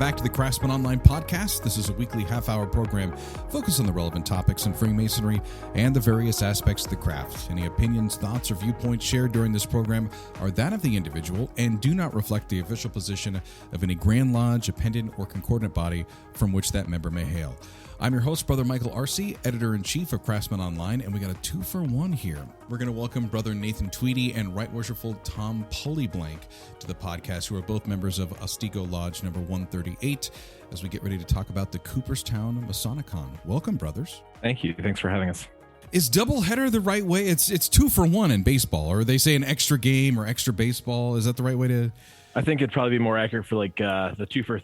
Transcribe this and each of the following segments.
back to the Craftsman Online podcast. This is a weekly half-hour program focused on the relevant topics in Freemasonry and the various aspects of the craft. Any opinions, thoughts, or viewpoints shared during this program are that of the individual and do not reflect the official position of any Grand Lodge, appendant, or concordant body from which that member may hail. I'm your host, Brother Michael Arce, Editor-in-Chief of Craftsman Online, and we got a 2-for-1 here. We're going to welcome Brother Nathan Tweedie and Right Worshipful Tom Pullyblank to the podcast, who are both members of Otsego Lodge number 138, as we get ready to talk about the Cooperstown Masonic Con. Welcome, brothers. Thank you. Thanks for having us. Is doubleheader the right way? It's 2-for-1 in baseball, or they say an extra game or extra baseball. Is that the right way to? I think it'd probably be more accurate for like the two for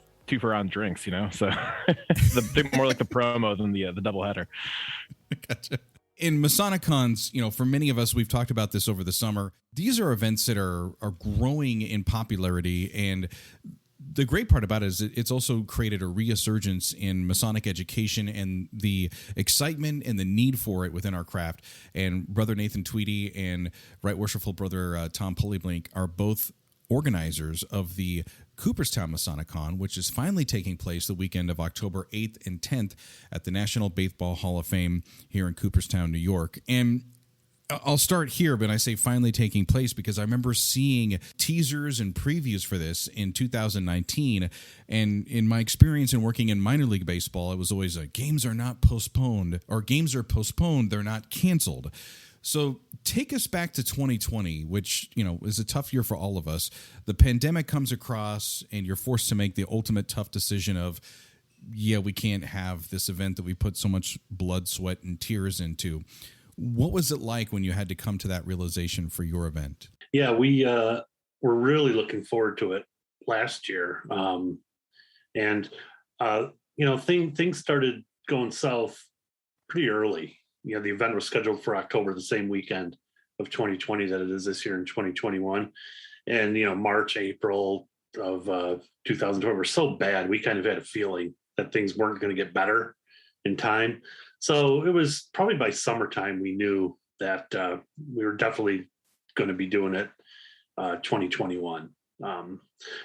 on drinks, you know, so more like the promo than the double header. Gotcha. In Masonic Cons, you know, for many of us, we've talked about this over the summer. These are events that are growing in popularity, and the great part about it is it's also created a resurgence in Masonic education and the excitement and the need for it within our craft. And Brother Nathan Tweedie and Right Worshipful Brother Tom Pullyblank are both organizers of the Cooperstown Masonic Con, which is finally taking place the weekend of October 8th and 10th at the National Baseball Hall of Fame here in Cooperstown, New York. And I'll start here, but I say finally taking place because I remember seeing teasers and previews for this in 2019. And in my experience in working in minor league baseball, it was always games are not postponed, or games are postponed, they're not canceled. So take us back to 2020, which, you know, is a tough year for all of us. The pandemic comes across and you're forced to make the ultimate tough decision of, yeah, we can't have this event that we put so much blood, sweat, and tears into. What was it like when you had to come to that realization for your event? Yeah, we were really looking forward to it last year. You know, things started going south pretty early. You know, the event was scheduled for October, the same weekend of 2020 that it is this year in 2021. And, you know, March, April of 2020 were so bad, we kind of had a feeling that things weren't going to get better in time. So it was probably by summertime we knew that we were definitely going to be doing it 2021.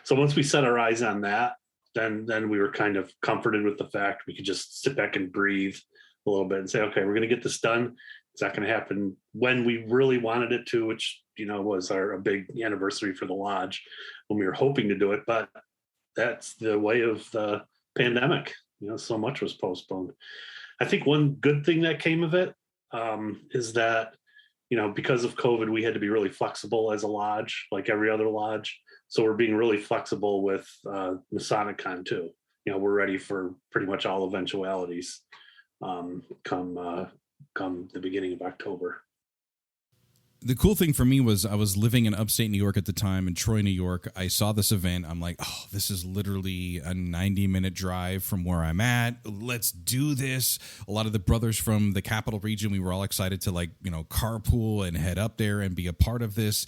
So once we set our eyes on that, then we were kind of comforted with the fact we could just sit back and breathe a little bit and say, okay, we're going to get this done. It's not going to happen when we really wanted it to, which, you know, was a big anniversary for the lodge when we were hoping to do it. But that's the way of the pandemic. You know, so much was postponed. I think one good thing that came of it is that, you know, because of COVID, we had to be really flexible as a lodge, like every other lodge. So we're being really flexible with Masonic Con too. You know, we're ready for pretty much all eventualities. Come the beginning of October. The cool thing for me was I was living in upstate New York at the time, in Troy, New York. I saw this event. I'm like, oh, this is literally a 90-minute drive from where I'm at. Let's do this. A lot of the brothers from the capital region, we were all excited to, like, you know, carpool and head up there and be a part of this.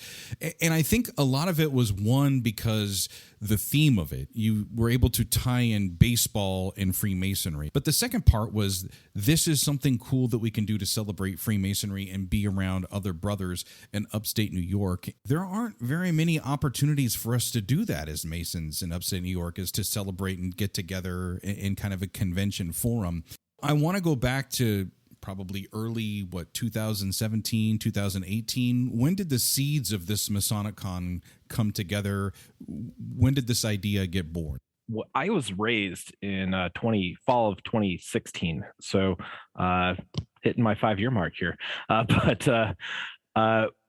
And I think a lot of it was, one, because the theme of it, you were able to tie in baseball and Freemasonry. But the second part was, this is something cool that we can do to celebrate Freemasonry and be around other brothers in upstate New York. There aren't very many opportunities for us to do that as Masons in upstate New York, is to celebrate and get together in kind of a convention forum. I want to go back to probably early, 2017, 2018. When did the seeds of this Masonic Con come together? When did this idea get born? Well, I was raised in fall of 2016, so hitting my 5-year mark here. But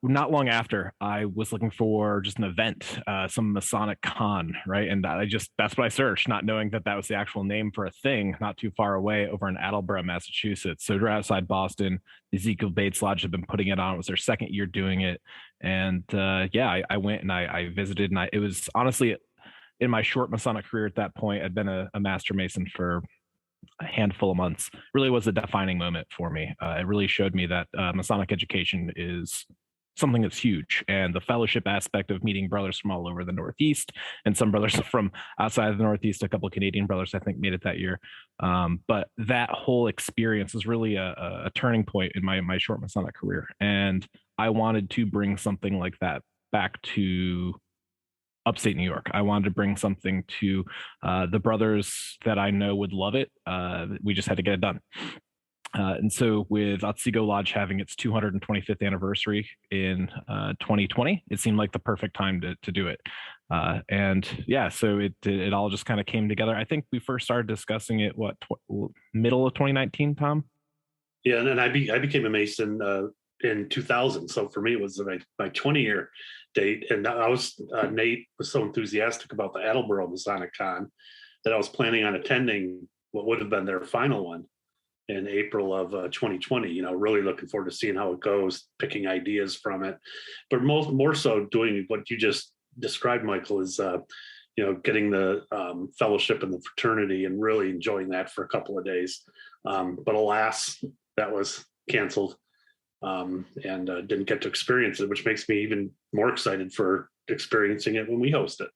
not long after, I was looking for just an event, some Masonic Con, right? And that's what I searched, not knowing that was the actual name for a thing not too far away over in Attleboro, Massachusetts. So right outside Boston, Ezekiel Bates Lodge had been putting it on. It was their second year doing it. And I went and I visited, and it was honestly, in my short Masonic career at that point, I'd been a Master Mason for a handful of months. Really was a defining moment for me. It really showed me that Masonic education is something that's huge, and the fellowship aspect of meeting brothers from all over the Northeast, and some brothers from outside of the Northeast, a couple of Canadian brothers I think made it that year. But that whole experience was really a turning point in my short Masonic career, and I wanted to bring something like that back to upstate New York. I wanted to bring something to the brothers that I know would love it. We just had to get it done. And so with Otsego Lodge having its 225th anniversary in 2020, it seemed like the perfect time to do it. And yeah, so it all just kind of came together. I think we first started discussing it, middle of 2019, Tom? Yeah, and then I became a Mason in 2000. So for me, it was my 20-year date. And Nate was so enthusiastic about the Attleboro Masonic Con that I was planning on attending what would have been their final one in April of 2020. Really looking forward to seeing how it goes, picking ideas from it, but more so doing what you just described, Michael, is getting the fellowship and the fraternity and really enjoying that for a couple of days. But alas, that was canceled, and didn't get to experience it, which makes me even more excited for experiencing it when we host it.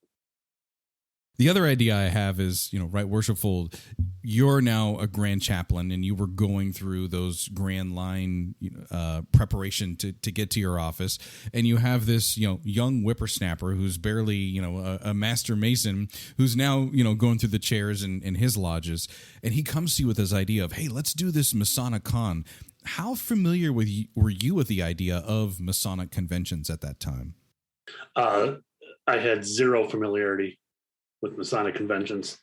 The other idea I have is, Right Worshipful, you're now a grand chaplain, and you were going through those grand line preparation to get to your office, and you have this, young whippersnapper who's barely, a master Mason, who's now, going through the chairs in his lodges, and he comes to you with this idea of, hey, let's do this Masonic Con. How familiar were you with the idea of Masonic conventions at that time? I had zero familiarity with Masonic conventions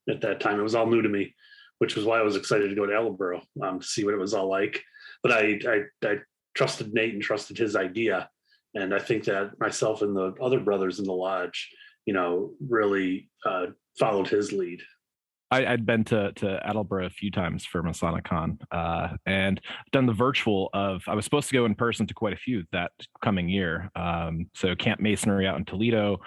at that time. It was all new to me, which was why I was excited to go to Attleboro to see what it was all like. But I trusted Nate and trusted his idea. And I think that myself and the other brothers in the lodge, really followed his lead. I'd been to Attleboro a few times for Masonic Con, and done the virtual of, I was supposed to go in person to quite a few that coming year. So Camp Masonry out in Toledo,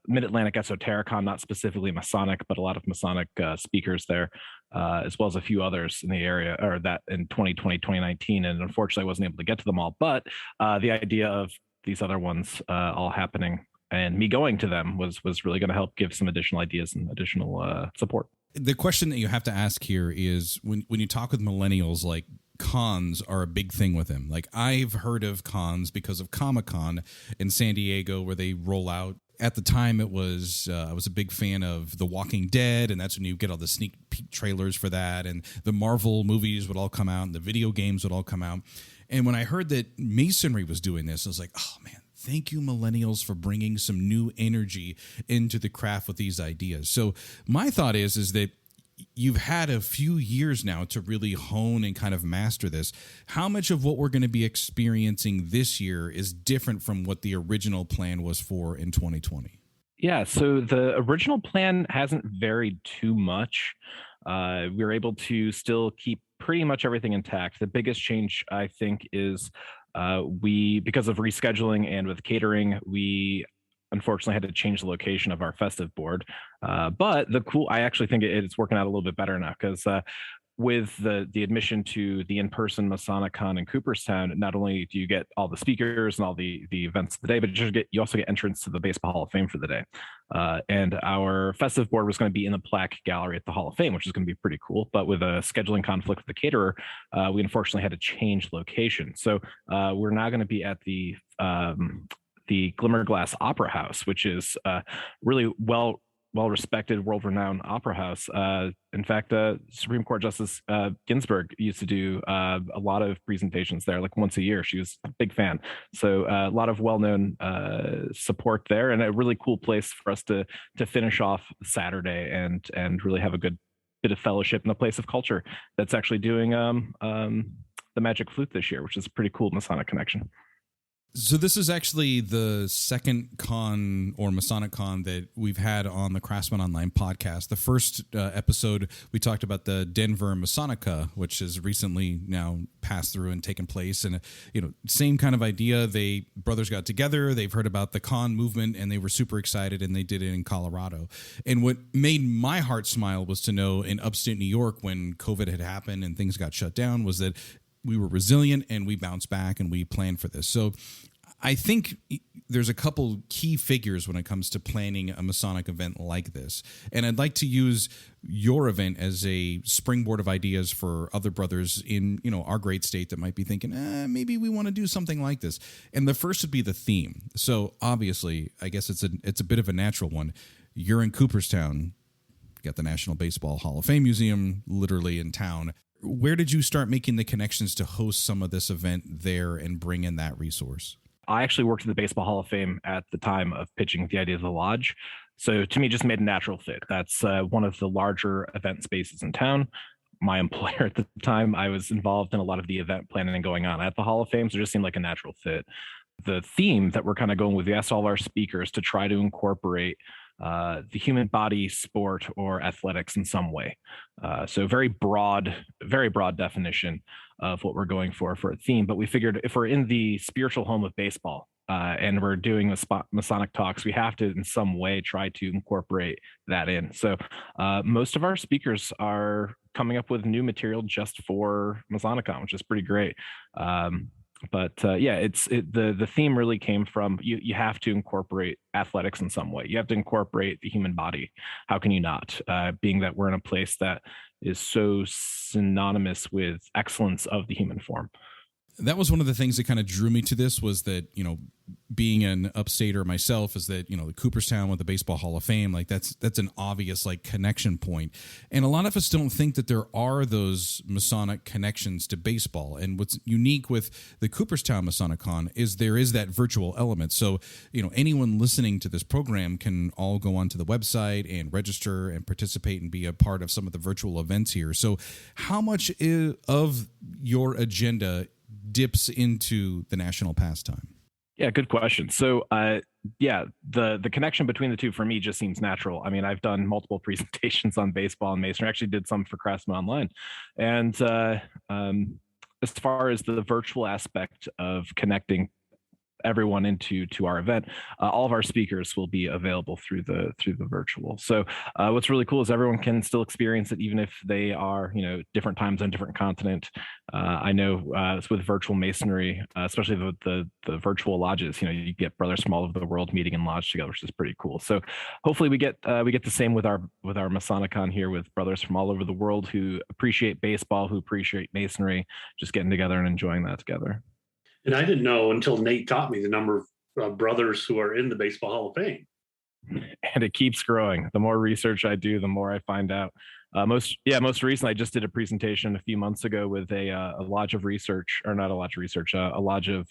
Mid-Atlantic Esotericon, not specifically Masonic, but a lot of Masonic speakers there, as well as a few others in the area, or that in 2020, 2019. And unfortunately, I wasn't able to get to them all. But the idea of these other ones all happening and me going to them was really going to help give some additional ideas and additional support. The question that you have to ask here is when you talk with millennials, like, cons are a big thing with them. Like, I've heard of cons because of Comic-Con in San Diego, where they roll out. At the time, it was I was a big fan of The Walking Dead, and that's when you get all the sneak peek trailers for that, and the Marvel movies would all come out, and the video games would all come out. And when I heard that Masonry was doing this, I was like, oh, man. Thank you, millennials, for bringing some new energy into the craft with these ideas. So my thought is that you've had a few years now to really hone and kind of master this. How much of what we're going to be experiencing this year is different from what the original plan was for in 2020? Yeah, so the original plan hasn't varied too much. We were able to still keep pretty much everything intact. The biggest change, I think, is because of rescheduling and with catering, we unfortunately had to change the location of our festive board. But I actually think it's working out a little bit better now, because with the admission to the in-person Masonic Con in Cooperstown, not only do you get all the speakers and all the events of the day, but you also get entrance to the Baseball Hall of Fame for the day. And our festive board was going to be in the plaque gallery at the Hall of Fame, which is going to be pretty cool. But with a scheduling conflict with the caterer, we unfortunately had to change location. So we're now going to be at the Glimmerglass Opera House, which is really well-respected, world-renowned opera house. In fact, Supreme Court Justice Ginsburg used to do a lot of presentations there, like once a year. She was a big fan. So a lot of well-known support there, and a really cool place for us to finish off Saturday and really have a good bit of fellowship in a place of culture that's actually doing the Magic Flute this year, which is a pretty cool Masonic connection. So this is actually the second con or Masonic Con that we've had on the Craftsman Online podcast. The first episode, we talked about the Denver Masonica, which has recently now passed through and taken place. And, same kind of idea. Brothers got together, they've heard about the con movement, and they were super excited, and they did it in Colorado. And what made my heart smile was to know in upstate New York, when COVID had happened and things got shut down, was that we were resilient and we bounced back and we planned for this. So I think there's a couple key figures when it comes to planning a Masonic event like this. And I'd like to use your event as a springboard of ideas for other brothers in, our great state that might be thinking, maybe we want to do something like this. And the first would be the theme. So obviously, I guess it's a bit of a natural one. You're in Cooperstown, got the National Baseball Hall of Fame Museum literally in town. Where did you start making the connections to host some of this event there and bring in that resource? I actually worked at the Baseball Hall of Fame at the time of pitching the idea of the lodge. So to me, it just made a natural fit. That's one of the larger event spaces in town. My employer at the time, I was involved in a lot of the event planning and going on at the Hall of Fame. So it just seemed like a natural fit. The theme that we're kind of going with, we asked all of our speakers to try to incorporate the human body, sport, or athletics in some way. So very broad definition of what we're going for a theme. But we figured if we're in the spiritual home of baseball and we're doing Masonic talks, we have to in some way try to incorporate that in. So most of our speakers are coming up with new material just for Masonicon, which is pretty great. But the theme really came from you have to incorporate athletics in some way. You have to incorporate the human body. How can you not? Being that we're in a place that is so synonymous with excellence of the human form. That was one of the things that kind of drew me to this was that, being an upstater myself is that, the Cooperstown with the Baseball Hall of Fame, like that's an obvious like connection point. And a lot of us don't think that there are those Masonic connections to baseball. And what's unique with the Cooperstown Masonic Con is there is that virtual element. So, anyone listening to this program can all go onto the website and register and participate and be a part of some of the virtual events here. So how much of your agenda dips into the national pastime? Yeah, good question. So, the connection between the two for me just seems natural. I mean, I've done multiple presentations on baseball and Masonry. I actually did some for Craftsman Online. And as far as the virtual aspect of connecting everyone into our event, all of our speakers will be available through the virtual. So what's really cool is everyone can still experience it even if they are different times on different continent. I know it's with virtual masonry, especially the virtual lodges, you get brothers from all over the world meeting in lodge together, which is pretty cool. So hopefully we get the same with our Masonicon here, with brothers from all over the world who appreciate baseball, who appreciate masonry, just getting together and enjoying that together. And I didn't know until Nate taught me the number of brothers who are in the Baseball Hall of Fame. And it keeps growing. The more research I do, the more I find out. Most recently, I just did a presentation a few months ago with a lodge of research, or not a lodge of research, a lodge of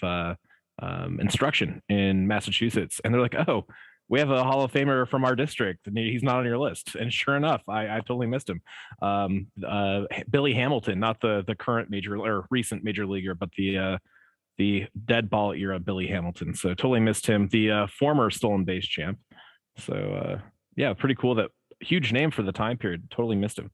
instruction in Massachusetts. And they're like, oh, we have a Hall of Famer from our district. He's not on your list. And sure enough, I totally missed him. Billy Hamilton, not the current major or recent major leaguer, but the dead ball era Billy Hamilton. So totally missed him. The former stolen base champ. So pretty cool. That huge name for the time period. Totally missed him.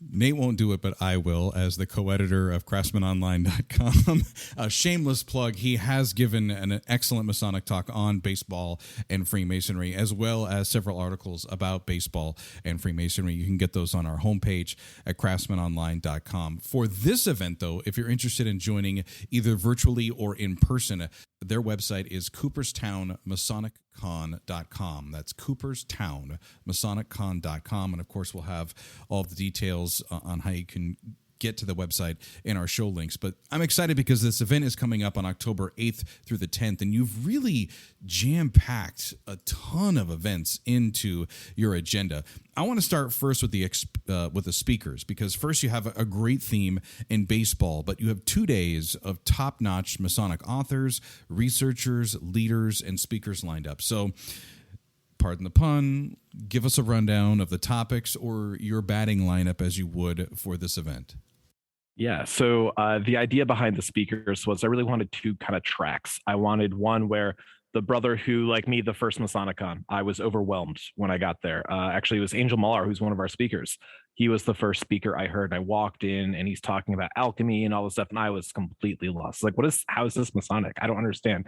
Nate won't do it, but I will, as the co-editor of CraftsmanOnline.com. A shameless plug. He has given an excellent Masonic talk on baseball and Freemasonry, as well as several articles about baseball and Freemasonry. You can get those on our homepage at CraftsmanOnline.com. For this event, though, if you're interested in joining either virtually or in person, their website is Cooperstown Masonicon.com. That's Cooperstown Masonicon.com. And of course, we'll have all the details on how you can get to the website in our show links. But I'm excited because this event is coming up on October 8th through the 10th, and you've really jam-packed a ton of events into your agenda. I want to start first with the speakers, because first you have a great theme in baseball, but you have 2 days of top-notch Masonic authors, researchers, leaders, and speakers lined up. So pardon the pun, give us a rundown of the topics or your batting lineup as you would for this event. Yeah, so the idea behind the speakers was I really wanted two kind of tracks. I wanted one where the brother who, like me, the first Masonicon, I was overwhelmed when I got there. Actually, it was Angel Millar, who's one of our speakers. He was the first speaker I heard. I walked in and he's talking about alchemy and all this stuff, and I was completely lost. Like, how is this Masonic? I don't understand.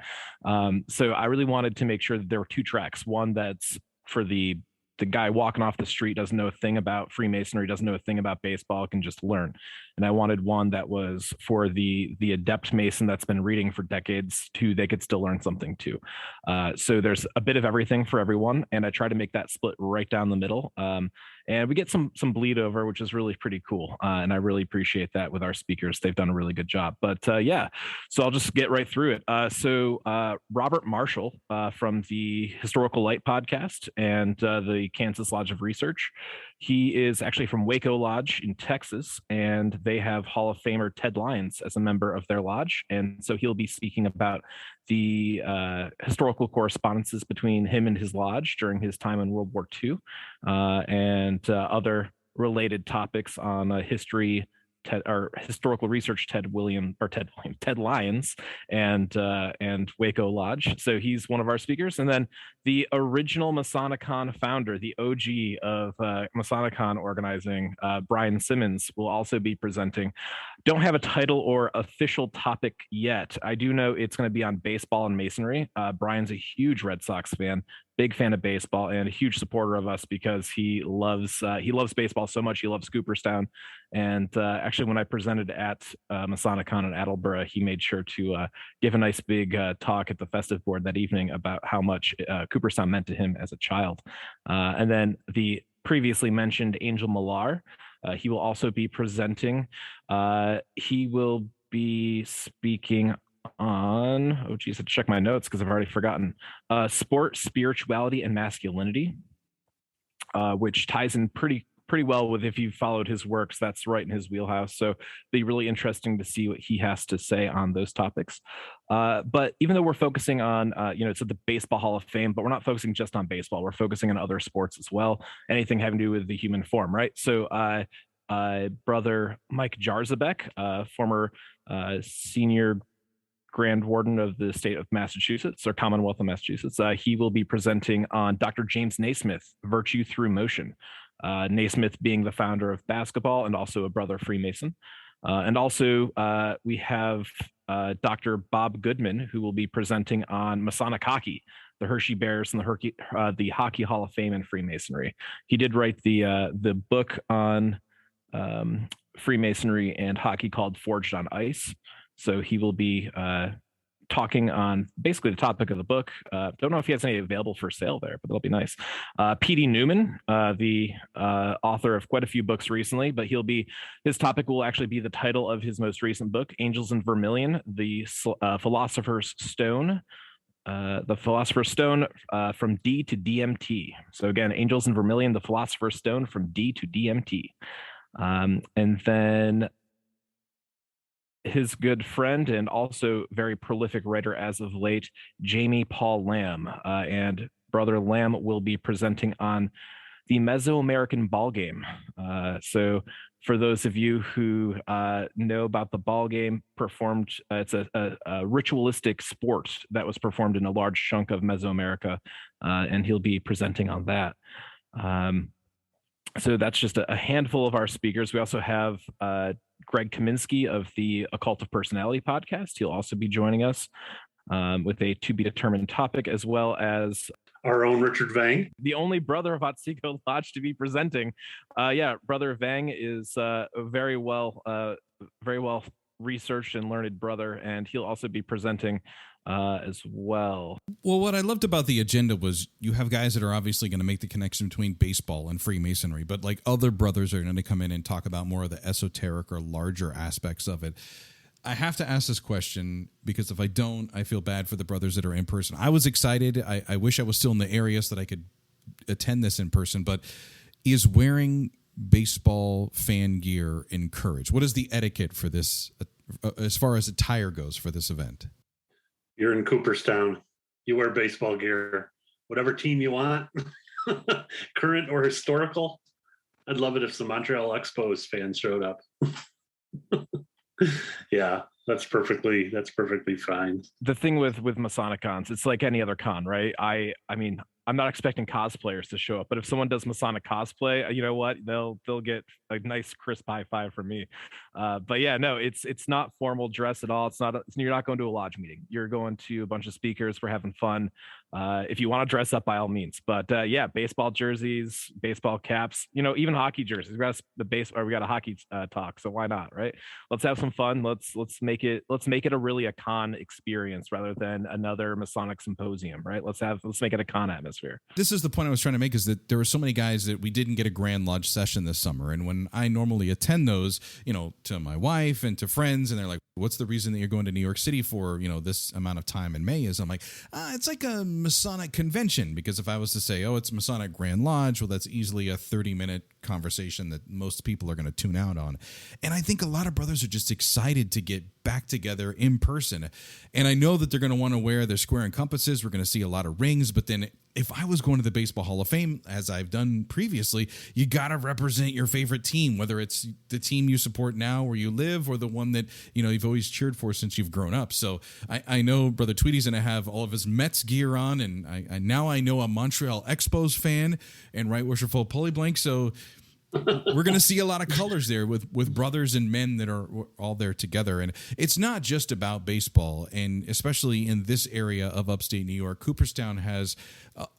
So I really wanted to make sure that there were two tracks. One that's for the the guy walking off the street doesn't know a thing about Freemasonry, doesn't know a thing about baseball, can just learn. And I wanted one that was for the adept Mason that's been reading for decades too. They could still learn something too. So there's a bit of everything for everyone, and I try to make that split right down the middle. And we get some bleed over, which is really pretty cool. And I really appreciate that with our speakers. They've done a really good job. But yeah, so I'll just get right through it. So Robert Marshall from the Historical Light podcast and the Kansas Lodge of Research. He is actually from Waco Lodge in Texas, and they have Hall of Famer Ted Lyons as a member of their lodge. And so he'll be speaking about the historical correspondences between him and his lodge during his time in World War II, and other related topics on history, historical research. Ted Lyons and Waco Lodge. So he's one of our speakers. And then the original Masonicon founder, the OG of Masonicon organizing, Brian Simmons, will also be presenting. Don't have a title or official topic yet. I do know it's going to be on baseball and masonry. Brian's a huge Red Sox fan, big fan of baseball, and a huge supporter of us because he loves baseball so much. He loves Cooperstown. And actually, when I presented at Masonicon in Attleboro, he made sure to give a nice big talk at the festive board that evening about how much Cooperstown meant to him as a child. And then the previously mentioned Angel Millar, he will also be presenting. He will be speaking on, oh geez, I have to check my notes because I've already forgotten. Sport, spirituality, and masculinity, which ties in pretty well with, if you've followed his works, that's right in his wheelhouse. So be really interesting to see what he has to say on those topics. But even though we're focusing on, it's at the Baseball Hall of Fame, but we're not focusing just on baseball. We're focusing on other sports as well. Anything having to do with the human form, right? So brother Mike Jarzabek, former senior Grand Warden of the state of Massachusetts, or Commonwealth of Massachusetts, he will be presenting on Dr. James Naismith, Virtue Through Motion. Naismith being the founder of basketball and also a brother Freemason. And also we have Dr. Bob Goodman, who will be presenting on Masonic hockey, the Hershey Bears and the Hockey Hall of Fame and Freemasonry. He did write the book on Freemasonry and hockey called Forged on Ice. So he will be talking on basically the topic of the book. Don't know if he has any available for sale there, but that'll be nice. P.D. Newman, the author of quite a few books recently, but his topic will actually be the title of his most recent book, Angels in Vermilion, the Philosopher's Stone. The Philosopher's Stone from D to DMT. So again, Angels in Vermilion, the Philosopher's Stone from D to DMT. And then his good friend and also very prolific writer as of late, Jamie Paul Lamb. And Brother Lamb will be presenting on the Mesoamerican ball game. So for those of you who know about the ball game, it's a ritualistic sport that was performed in a large chunk of Mesoamerica, and he'll be presenting on that. So that's just a handful of our speakers. We also have Greg Kaminsky of the Occult of Personality podcast. He'll also be joining us with a to be determined topic, as well as our own Richard Vang, the only brother of Otsego Lodge to be presenting. Brother Vang is a very well researched and learned brother, and he'll also be presenting as well. Well, what I loved about the agenda was you have guys that are obviously going to make the connection between baseball and Freemasonry, but like other brothers are going to come in and talk about more of the esoteric or larger aspects of it. I have to ask this question because if I don't, I feel bad for the brothers that are in person. I was excited. I wish I was still in the area so that I could attend this in person, but is wearing baseball fan gear encouraged? What is the etiquette for this as far as attire goes for this event? You're in Cooperstown. You wear baseball gear, whatever team you want, current or historical. I'd love it if some Montreal Expos fans showed up. Yeah, that's perfectly fine. The thing with Masonicons, it's like any other con, right? I mean, I'm not expecting cosplayers to show up, but if someone does Masonic cosplay, you know what? They'll get a nice crisp high five from me. But yeah, no, it's not formal dress at all. You're not going to a lodge meeting. You're going to a bunch of speakers. We're having fun. If you want to dress up, by all means. But yeah, baseball jerseys, baseball caps, even hockey jerseys. We got a hockey talk, so why not, right? Let's have some fun. Let's make it a really a con experience rather than another Masonic symposium, right? Let's make it a con atmosphere. This is the point I was trying to make, is that there were so many guys that we didn't get a Grand Lodge session this summer. And when I normally attend those, to my wife and to friends, and they're like, what's the reason that you're going to New York City for, this amount of time in May? Is I'm like, it's like a Masonic convention. Because if I was to say, oh, it's Masonic Grand Lodge, well, that's easily a 30-minute conversation that most people are going to tune out on. And I think a lot of brothers are just excited to get back together in person. And I know that they're going to want to wear their square and compasses. We're going to see a lot of rings. But then if I was going to the Baseball Hall of Fame, as I've done previously, you got to represent your favorite team, whether it's the team you support now where you live or the one that, you've always cheered for since you've grown up. So I know Brother Tweedie's going to have all of his Mets gear on. And I know a Montreal Expos fan and Right Worshipful Pullyblank. So we're going to see a lot of colors there with brothers and men that are all there together. And it's not just about baseball. And especially in this area of upstate New York, Cooperstown has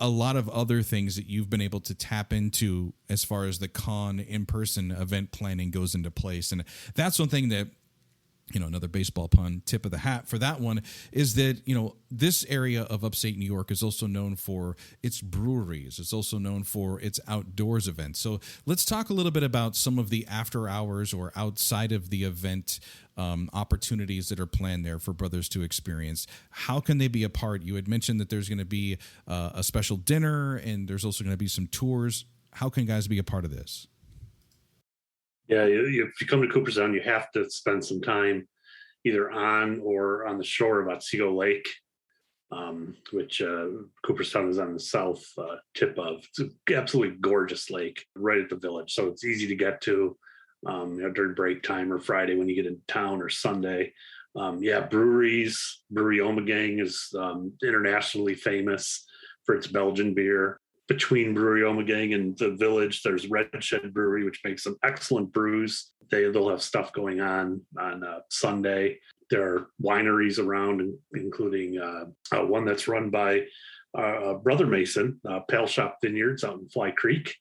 a lot of other things that you've been able to tap into as far as the con in-person event planning goes into place. And that's one thing that, another baseball pun, tip of the hat for that one, is that, this area of upstate New York is also known for its breweries. It's also known for its outdoors events. So let's talk a little bit about some of the after hours or outside of the event opportunities that are planned there for brothers to experience. How can they be a part? You had mentioned that there's going to be a special dinner and there's also going to be some tours. How can guys be a part of this? Yeah, if you come to Cooperstown, you have to spend some time either on or on the shore of Otsego Lake, which Cooperstown is on the south tip of. It's an absolutely gorgeous lake right at the village, so it's easy to get to during break time or Friday when you get into town or Sunday. Breweries. Brewery Omegang is internationally famous for its Belgian beer. Between Brewery Omegang and the village, there's Red Shed Brewery, which makes some excellent brews. They'll have stuff going on Sunday. There are wineries around, including one that's run by Brother Mason, Pale Shop Vineyards out in Fly Creek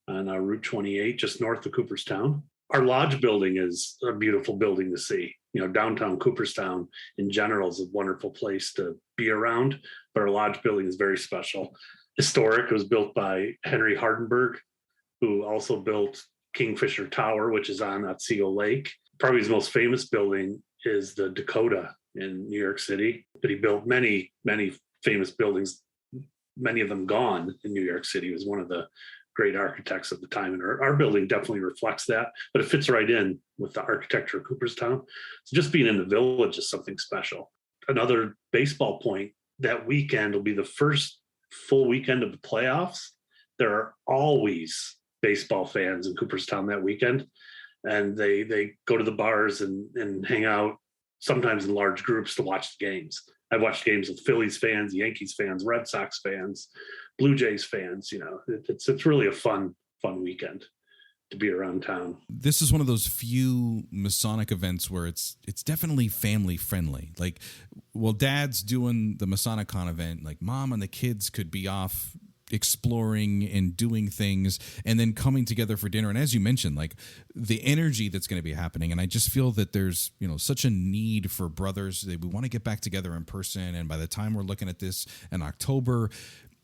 on Route 28, just north of Cooperstown. Our lodge building is a beautiful building to see. Downtown Cooperstown in general is a wonderful place to be around, but our lodge building is very special. Historic. It was built by Henry Hardenberg, who also built Kingfisher Tower, which is on Otsego Lake. Probably his most famous building is the Dakota in New York City, but he built many, many famous buildings, many of them gone in New York City. He was one of the great architects of the time, and our building definitely reflects that, but it fits right in with the architecture of Cooperstown. So just being in the village is something special. Another baseball point, that weekend will be the first full weekend of the playoffs. There are always baseball fans in Cooperstown that weekend, and they go to the bars and hang out, sometimes in large groups, to watch the games. I've watched games with Phillies fans, Yankees fans, Red Sox fans, Blue Jays fans. It's really a fun weekend to be around town. This is one of those few Masonic events where it's definitely family friendly. Like, while Dad's doing the Masonic Con event, like Mom and the kids could be off exploring and doing things and then coming together for dinner. And as you mentioned, like the energy that's going to be happening. And I just feel that there's, such a need for brothers that we want to get back together in person. And by the time we're looking at this in October,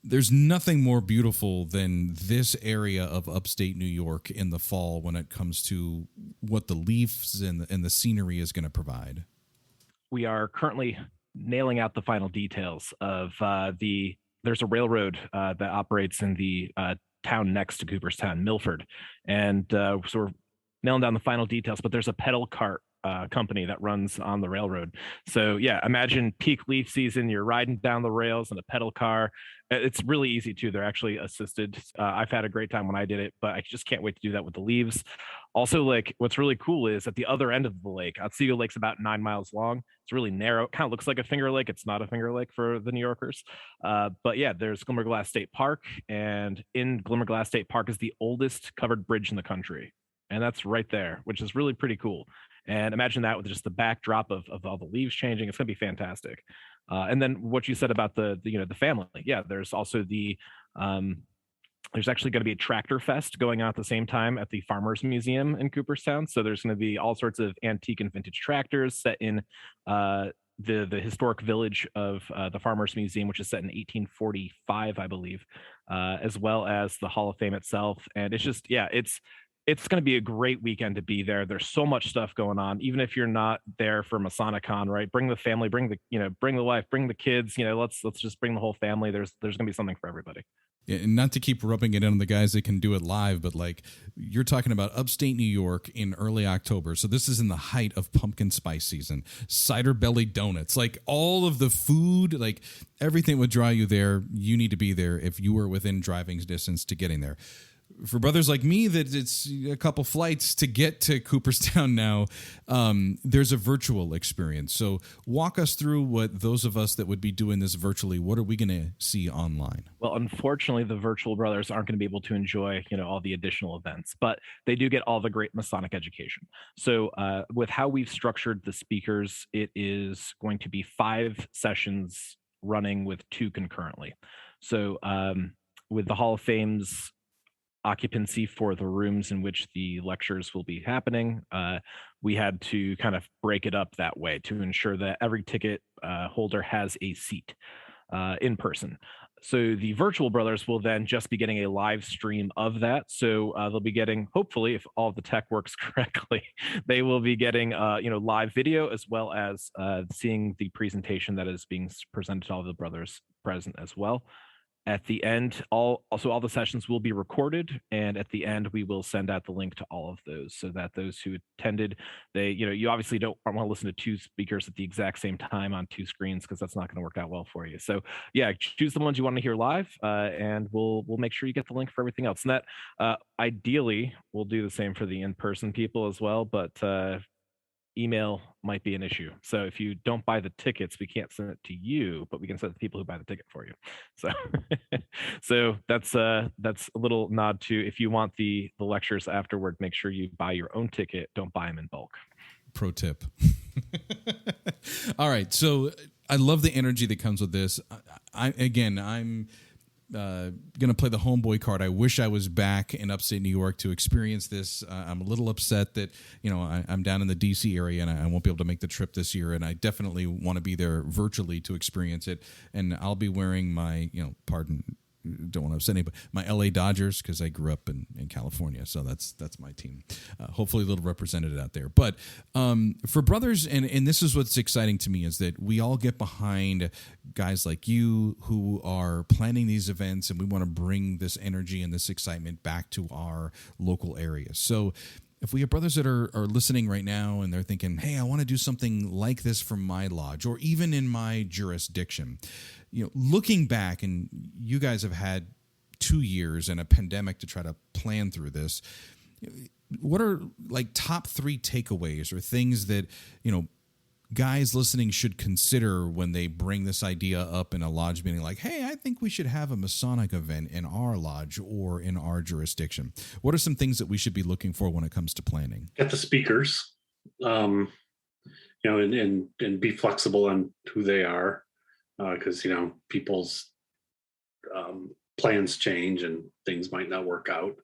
there's nothing more beautiful than this area of upstate New York in the fall when it comes to what the leaves and the scenery is going to provide. We are currently nailing out the final details of there's a railroad that operates in the town next to Cooperstown, Milford. And so we're nailing down the final details, but there's a pedal cart company that runs on the railroad. So yeah, imagine peak leaf season, you're riding down the rails in a pedal car. It's really easy too. They're actually assisted. I've had a great time when I did it, but I just can't wait to do that with the leaves. Also, like, what's really cool is at the other end of the lake, Otsego Lake's about 9 miles long. It's really narrow. It kind of looks like a finger lake. It's not a finger lake for the New Yorkers. But yeah, there's Glimmerglass State Park, and in Glimmerglass State Park is the oldest covered bridge in the country. and that's right there, which is really pretty cool. And imagine that with just the backdrop of all the leaves changing. It's going to be fantastic. And then what you said about the family. Yeah, there's also there's actually going to be a tractor fest going on at the same time at the Farmers Museum in Cooperstown. So there's going to be all sorts of antique and vintage tractors set in the historic village of the Farmers Museum, which is set in 1845, I believe, as well as the Hall of Fame itself. And it's just, yeah, it's going to be a great weekend to be there. There's so much stuff going on. Even if you're not there for Masonic Con, right? Bring the family, bring the wife, bring the kids. Let's just bring the whole family. There's going to be something for everybody. Yeah, and not to keep rubbing it in on the guys that can do it live, but like you're talking about upstate New York in early October. So this is in the height of pumpkin spice season, cider belly donuts, like all of the food, like everything would draw you there. You need to be there if you were within driving distance to getting there. For brothers like me, that it's a couple flights to get to Cooperstown now, there's a virtual experience. So walk us through what those of us that would be doing this virtually, what are we going to see online? Well, unfortunately, the virtual brothers aren't going to be able to enjoy, all the additional events, but they do get all the great Masonic education. So with how we've structured the speakers, it is going to be 5 sessions running with 2 concurrently. So with the Hall of Fame's occupancy for the rooms in which the lectures will be happening, we had to kind of break it up that way to ensure that every ticket holder has a seat in person. So the virtual brothers will then just be getting a live stream of that. So they'll be getting, hopefully, if all the tech works correctly, they will be getting live video as well as seeing the presentation that is being presented to all the brothers present as well. At the end, all the sessions will be recorded, and at the end, we will send out the link to all of those so that those who attended, you obviously don't want to listen to 2 speakers at the exact same time on 2 screens because that's not going to work out well for you. So yeah, choose the ones you want to hear live, and we'll make sure you get the link for everything else. And that ideally, we'll do the same for the in-person people as well, but email might be an issue. So if you don't buy the tickets, we can't send it to you, but we can send it to people who buy the ticket for you. So so that's a little nod to, if you want the lectures afterward, make sure you buy your own ticket. Don't buy them in bulk. Pro tip. All right. So I love the energy that comes with this. I'm going to play the homeboy card. I wish I was back in upstate New York to experience this. I'm a little upset that, I'm down in the DC area and I won't be able to make the trip this year. And I definitely want to be there virtually to experience it. And I'll be wearing my, don't want to upset anybody, my LA Dodgers, because I grew up in California. So that's my team. Hopefully a little represented out there. But for brothers, and this is what's exciting to me, is that we all get behind guys like you who are planning these events, and we want to bring this energy and this excitement back to our local areas. So if we have brothers that are listening right now and they're thinking, hey, I want to do something like this for my lodge or even in my jurisdiction, looking back, and you guys have had 2 years and a pandemic to try to plan through this, what are like top 3 takeaways or things that, guys listening should consider when they bring this idea up in a lodge meeting, like, hey, I think we should have a Masonic event in our lodge or in our jurisdiction? What are some things that we should be looking for when it comes to planning? Get the speakers, and be flexible on who they are, because people's plans change and things might not work out.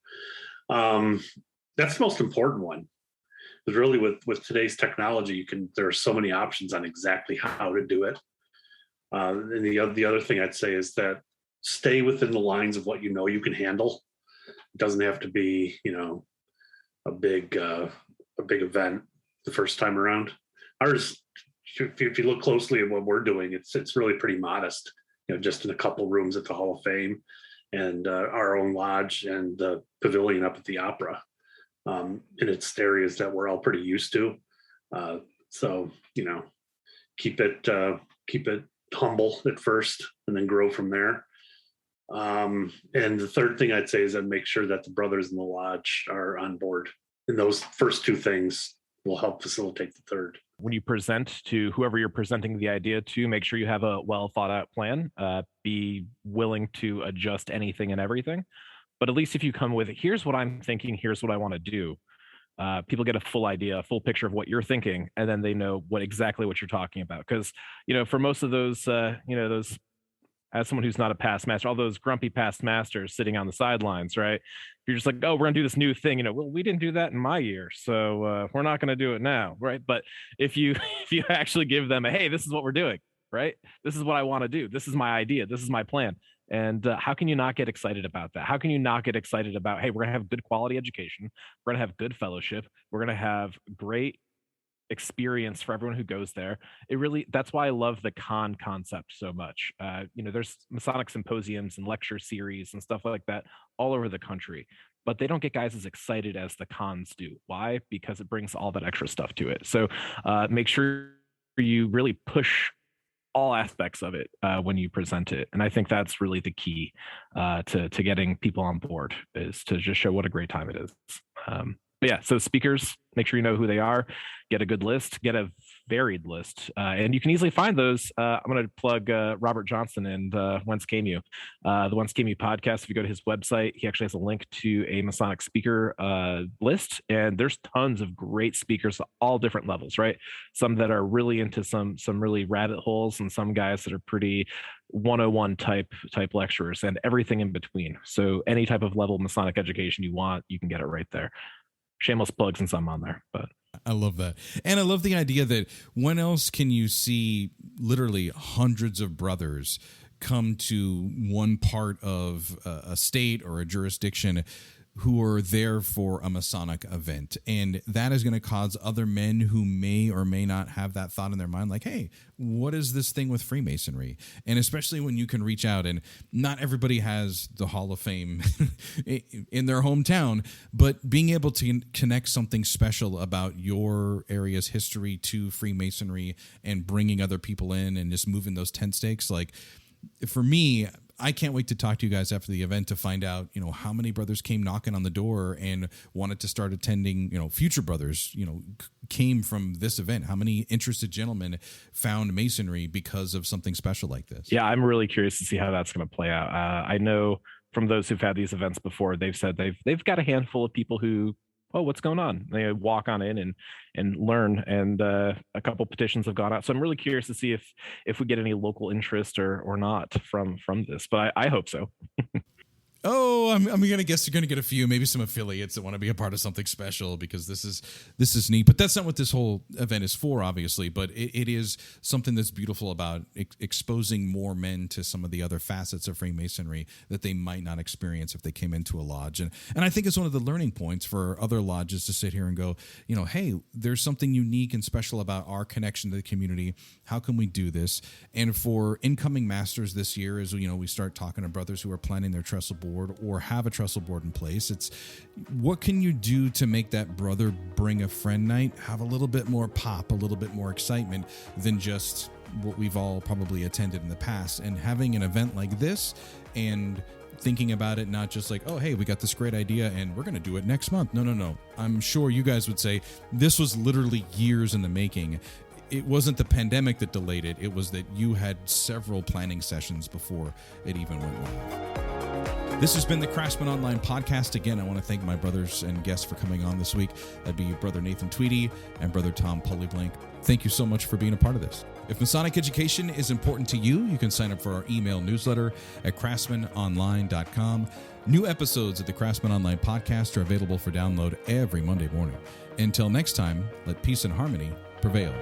That's the most important one. Because really, with today's technology, there are so many options on exactly how to do it. And the other thing I'd say is that stay within the lines of what you can handle. It doesn't have to be a big event the first time around. Ours, if you look closely at what we're doing, it's really pretty modest. Just in a couple rooms at the Hall of Fame, and our own lodge and the pavilion up at the Opera. And it's areas that we're all pretty used to. So, keep it humble at first and then grow from there. And the third thing I'd say is that make sure that the brothers in the lodge are on board. And those first 2 things will help facilitate the third. When you present to whoever you're presenting the idea to, make sure you have a well thought out plan. Be willing to adjust anything and everything. But at least if you come with, here's what I'm thinking, here's what I want to do, people get a full idea, a full picture of what you're thinking, and then they know exactly what you're talking about. Because for most of those, those, as someone who's not a past master, all those grumpy past masters sitting on the sidelines, right? You're just like, oh, we're gonna do this new thing. Well, we didn't do that in my year, so we're not gonna do it now, right? But if you if you actually give them hey, this is what we're doing, right? This is what I want to do. This is my idea. This is my plan. And how can you not get excited about that? How can you not get excited about, hey, we're gonna have good quality education, we're gonna have good fellowship, we're gonna have great experience for everyone who goes there. That's why I love the con concept so much. There's Masonic symposiums and lecture series and stuff like that all over the country, but they don't get guys as excited as the cons do. Why? Because it brings all that extra stuff to it. So make sure you really push all aspects of it when you present it. And I think that's really the key to getting people on board, is to just show what a great time it is. But yeah, so speakers, make sure you know who they are, get a good list, get a varied list. And you can easily find those. I'm going to plug Robert Johnson and Whence Came You. The Whence Came You podcast, if you go to his website, he actually has a link to a Masonic speaker list. And there's tons of great speakers, all different levels, right? Some that are really into some really rabbit holes, and some guys that are pretty 101 type lecturers, and everything in between. So any type of level of Masonic education you want, you can get it right there. Shameless plugs and some on there, but I love that. And I love the idea that when else can you see literally hundreds of brothers come to one part of a state or a jurisdiction who are there for a Masonic event. And that is going to cause other men who may or may not have that thought in their mind, like, hey, what is this thing with Freemasonry? And especially when you can reach out, and not everybody has the Hall of Fame in their hometown, but being able to connect something special about your area's history to Freemasonry and bringing other people in and just moving those tent stakes. Like, for me, I can't wait to talk to you guys after the event to find out, how many brothers came knocking on the door and wanted to start attending, future brothers, came from this event. How many interested gentlemen found Masonry because of something special like this? Yeah, I'm really curious to see how that's going to play out. I know from those who've had these events before, they've said they've got a handful of people who, oh, what's going on? They walk on in and learn, and a couple petitions have gone out. So I'm really curious to see if we get any local interest or not from this, but I hope so. Oh, I'm going to guess you're going to get a few, maybe some affiliates that want to be a part of something special, because this is neat. But that's not what this whole event is for, obviously. But it is something that's beautiful about exposing more men to some of the other facets of Freemasonry that they might not experience if they came into a lodge. And I think it's one of the learning points for other lodges to sit here and go, hey, there's something unique and special about our connection to the community. How can we do this? And for incoming masters this year, as we start talking to brothers who are planning their trestle board or have a trestle board in place, it's what can you do to make that brother bring a friend night have a little bit more pop, a little bit more excitement than just what we've all probably attended in the past. And having an event like this and thinking about it not just like, oh, hey, we got this great idea and we're going to do it next month. No. I'm sure you guys would say this was literally years in the making. It wasn't the pandemic that delayed it. It was that you had several planning sessions before it even went live. This has been the Craftsman Online podcast. Again, I want to thank my brothers and guests for coming on this week. That'd be Brother Nathan Tweedie and Brother Tom Pullyblank. Thank you so much for being a part of this. If Masonic education is important to you, you can sign up for our email newsletter at craftsmanonline.com. New episodes of the Craftsman Online podcast are available for download every Monday morning. Until next time, let peace and harmony prevail.